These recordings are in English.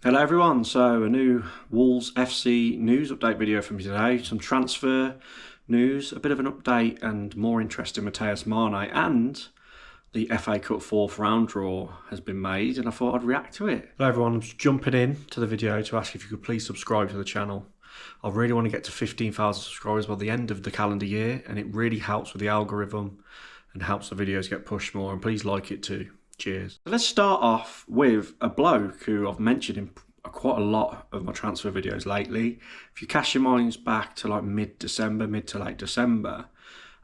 Hello everyone, so a new Wolves FC news update video from me today. Some transfer news, a bit of an update and more interest in Matheus Mané, and the FA Cup 4th round draw has been made and I thought I'd react to it. Hello everyone, I'm just jumping in to the video to ask if you could please subscribe to the channel. I really want to get to 15,000 subscribers by the end of the calendar year, and it really helps with the algorithm and helps the videos get pushed more, and please like it too. Cheers. Let's start off with a bloke who I've mentioned in quite a lot of my transfer videos lately. If you cast your minds back to like mid to late December,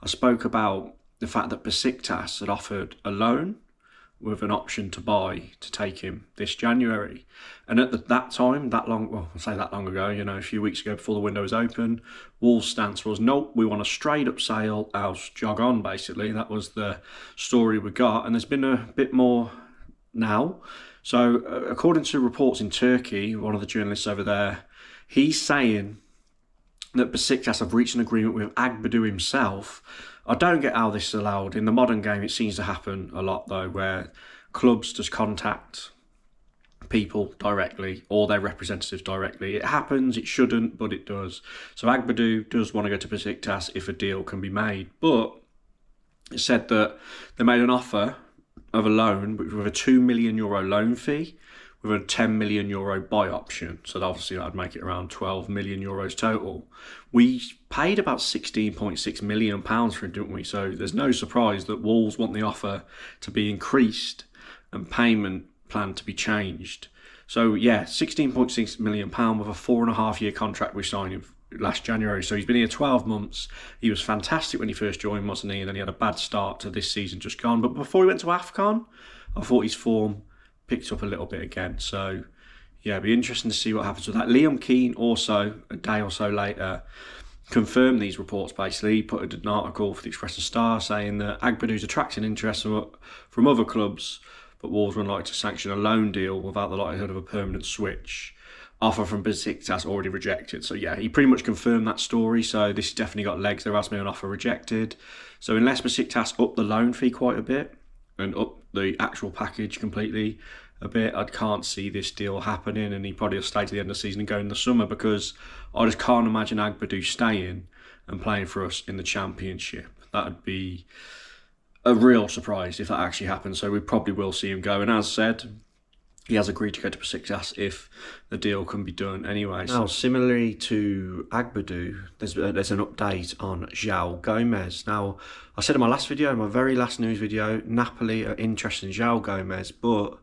I spoke about the fact that Besiktas had offered a loan with an option to buy to take him this January. And at that time, I'll say that long ago, a few weeks ago before the window was open, Wolves' stance was, nope, we want a straight up sale as Joao Gomes, basically. That was the story we got. And there's been a bit more now. So according to reports in Turkey, one of the journalists over there, he's saying that Besiktas have reached an agreement with Agbadou himself. I don't get how this is allowed. In the modern game, it seems to happen a lot, though, where clubs just contact people directly or their representatives directly. It happens, it shouldn't, but it does. So Agbadou does want to go to Besiktas if a deal can be made. But it said that they made an offer of a loan with a €2 million loan fee with a €10 million buy option. So obviously that'd make it around €12 million total. We paid about £16.6 million for it, didn't we? So there's no surprise that Wolves want the offer to be increased and payment plan to be changed. So yeah, £16.6 million with a 4.5-year contract we signed him last January. So he's been here 12 months. He was fantastic when he first joined, wasn't he? And then he had a bad start to this season just gone. But before he went to AFCON, I thought his form picked up a little bit again. So yeah, it'd be interesting to see what happens with that. Liam Keane also, a day or so later, confirmed these reports basically. He put an article for the Express and Star saying that Agbadou's attracting interest from other clubs, but Wolves were unlikely to sanction a loan deal without the likelihood of a permanent switch. Offer from Besiktas already rejected. So yeah, he pretty much confirmed that story. So this has definitely got legs. There has been an offer rejected. So unless Besiktas up the loan fee quite a bit and up the actual package completely a bit, I can't see this deal happening, and he probably will stay to the end of the season and go in the summer, because I just can't imagine Agbadou staying and playing for us in the Championship. That would be a real surprise if that actually happens. So we probably will see him go. And as said, he has agreed to go to Besiktas if the deal can be done anyway. Now, similarly to Agbadou, there's an update on Joao Gomes. Now, I said in my last video, my very last news video, Napoli are interested in Joao Gomes, but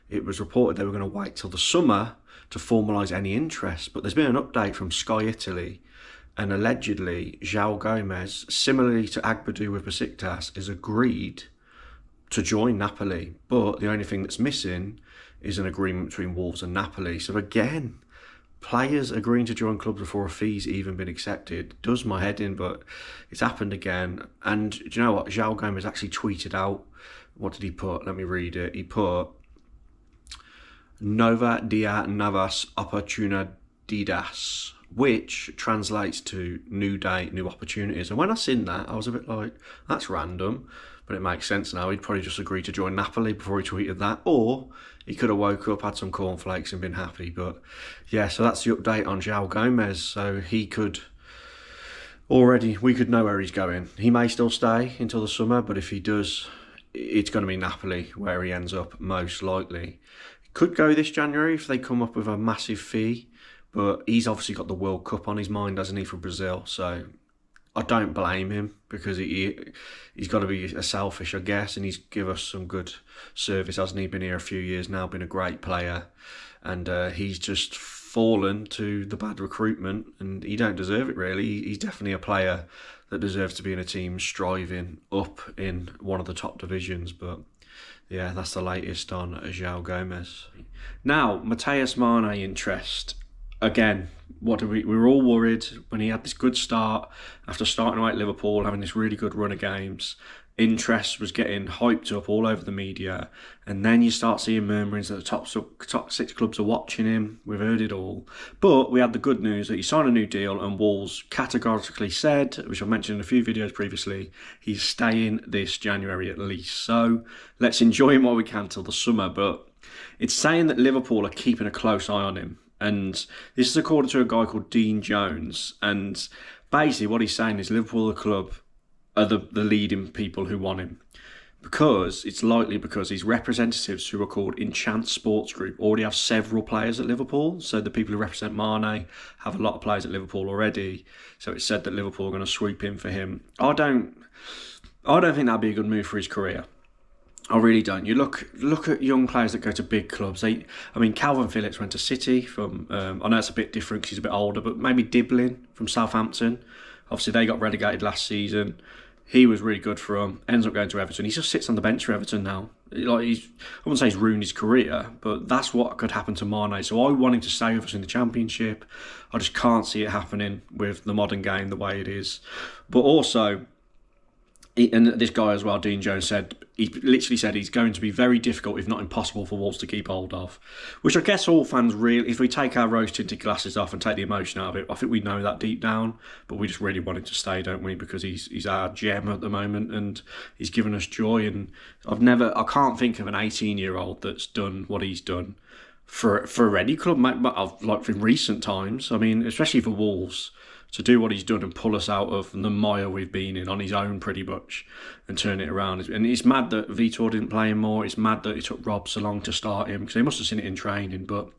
it was reported they were going to wait till the summer to formalise any interest. But there's been an update from Sky Italy, and allegedly Joao Gomes, similarly to Agbadou with Besiktas, is agreed to join Napoli. But the only thing that's missing is an agreement between Wolves and Napoli. So again, players agreeing to join clubs before a fee's even been accepted does my head in, but it's happened again. And do you know what? Joao Gomes actually tweeted out, what did he put? Let me read it. He put, Nova dia novas oportunidades, which translates to new day, new opportunities. And when I seen that, I was a bit like, that's random, but it makes sense now. He'd probably just agreed to join Napoli before he tweeted that, or he could have woke up, had some cornflakes and been happy. But yeah, so that's the update on Joao Gomes. So we could know where he's going. He may still stay until the summer, but if he does, it's going to be Napoli where he ends up most likely. Could go this January if they come up with a massive fee, but he's obviously got the World Cup on his mind, hasn't he, for Brazil? So I don't blame him, because he's got to be selfish, I guess, and he's given us some good service, hasn't he? Been here a few years now, been a great player, and he's just fallen to the bad recruitment, and he don't deserve it, really. He's definitely a player that deserves to be in a team striving up in one of the top divisions, but yeah, that's the latest on Joao Gomes. Now, Matheus Mané interest. Again, we were all worried when he had this good start after starting out at Liverpool, having this really good run of games. Interest was getting hyped up all over the media, and then you start seeing murmurings that the top 6 clubs are watching him. We've heard it all, but we had the good news that he signed a new deal, and Wolves categorically said, which I've mentioned in a few videos previously, he's staying this January at least. So let's enjoy him while we can till the summer. But It's saying that Liverpool are keeping a close eye on him. And this is according to a guy called J.Gomes. And basically what he's saying is Liverpool, the club, are the leading people who want him. Because it's likely because his representatives, who are called Enchant Sports Group, already have several players at Liverpool. So the people who represent Mané have a lot of players at Liverpool already. So it's said that Liverpool are going to swoop in for him. I don't think that'd be a good move for his career. I really don't. You look at young players that go to big clubs. Calvin Phillips went to City from. I know it's a bit different because he's a bit older, but maybe Diblin from Southampton. Obviously, they got relegated last season. He was really good for him. Ends up going to Everton. He just sits on the bench for Everton now. I wouldn't say he's ruined his career, but that's what could happen to Mané. So I want him to stay with us in the Championship. I just can't see it happening with the modern game the way it is. But also, and this guy as well, Dean Jones, said, he literally said he's going to be very difficult, if not impossible, for Wolves to keep hold of. Which I guess all fans really, if we take our rose-tinted glasses off and take the emotion out of it, I think we know that deep down, but we just really want him to stay, don't we? Because he's our gem at the moment and he's given us joy. And I can't think of an 18-year-old that's done what he's done for any club, like in recent times. I mean, especially for Wolves, to do what he's done and pull us out of the mire we've been in on his own pretty much and turn it around. And it's mad that Vitor didn't play him more. It's mad that it took Rob so long to start him because they must have seen it in training, but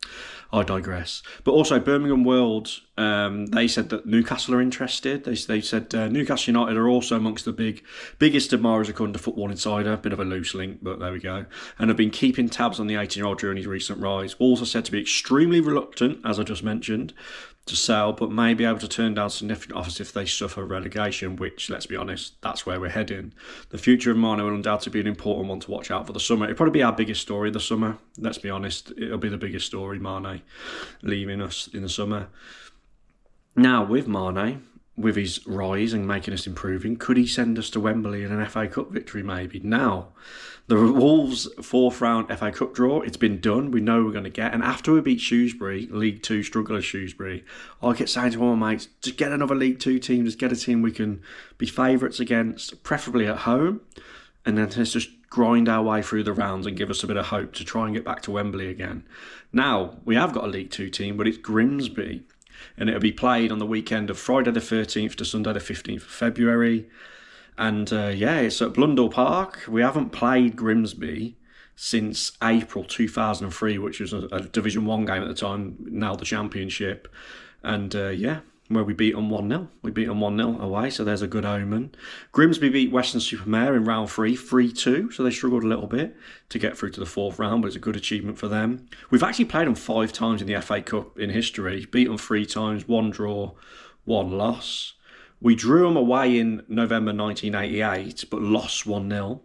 I digress. But also Birmingham World, they said that Newcastle are interested. They said Newcastle United are also amongst the biggest admirers according to Football Insider. Bit of a loose link, but there we go. And have been keeping tabs on the 18-year-old during his recent rise. Wolves are said to be extremely reluctant, as I just mentioned, to sell, but may be able to turn down significant offers if they suffer relegation, which, let's be honest, that's where we're heading. The future of Mané will undoubtedly be an important one to watch out for the summer. It'll probably be our biggest story this summer, let's be honest. It'll be the biggest story, Mané leaving us in the summer. Now, with Mané, with his rise and making us improving, could he send us to Wembley in an FA Cup victory maybe? Now, the Wolves 4th round FA Cup draw, it's been done. We know we're going to get. And after we beat Shrewsbury, League 2 strugglers Shrewsbury, I kept saying to all my mates, just get another League 2 team, just get a team we can be favourites against, preferably at home. And then let's just grind our way through the rounds and give us a bit of hope to try and get back to Wembley again. Now, we have got a League 2 team, but it's Grimsby. And it'll be played on the weekend of Friday the 13th to Sunday the 15th of February. And it's at Blundell Park. We haven't played Grimsby since April 2003, which was a Division 1 game at the time, now the Championship. And where we beat them 1-0. We beat them 1-0 away, so there's a good omen. Grimsby beat Weston-super-Mare in round 3, 3-2, so they struggled a little bit to get through to the 4th round, but it's a good achievement for them. We've actually played them 5 times in the FA Cup in history, beat them 3 times, 1 draw, 1 loss. We drew them away in November 1988, but lost 1-0.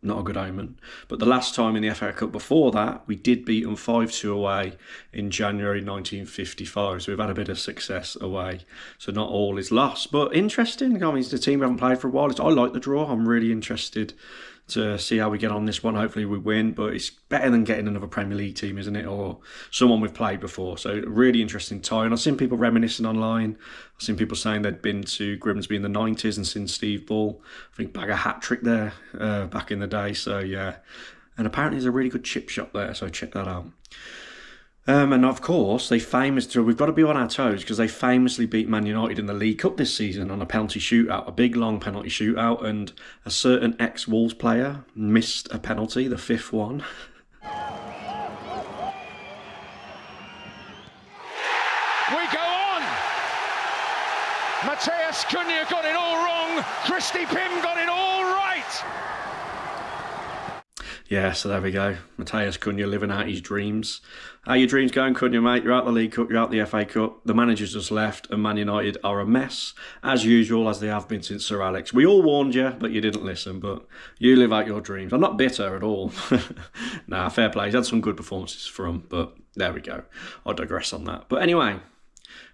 Not a good omen. But the last time in the FA Cup before that, we did beat them 5-2 away in January 1955. So we've had a bit of success away. So not all is lost. But interesting. I mean, it's the team we haven't played for a while. I like the draw. I'm really interested to see how we get on this one. Hopefully we win. But it's better than getting another Premier League team, isn't it? Or someone we've played before. So really interesting tie. And I've seen people reminiscing online. I've seen people saying they'd been to Grimsby in the 90s and seen Steve Bull, I think, bag a hat-trick there back in the day. So, yeah. And apparently there's a really good chip shop there, so check that out. And of course, we've got to be on our toes because they famously beat Man United in the League Cup this season on a penalty shootout, a big, long penalty shootout, and a certain ex-Wolves player missed a penalty, the 5th one. We go on! Matheus Cunha got it all wrong, Christy Pym got it all right! Yeah, so there we go. Matheus Cunha living out his dreams. How are your dreams going, Cunha, mate? You're out the League Cup, you're out the FA Cup. The manager's just left, and Man United are a mess, as usual, as they have been since Sir Alex. We all warned you, but you didn't listen. But you live out your dreams. I'm not bitter at all. Nah, fair play. He's had some good performances from, but there we go. I'll digress on that. But anyway,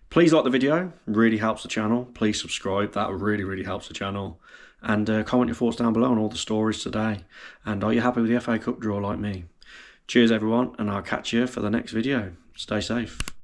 please like the video. Really helps the channel. Please subscribe. That really, really helps the channel. And comment your thoughts down below on all the stories today. And are you happy with the FA Cup draw like me? Cheers everyone, and I'll catch you for the next video. Stay safe.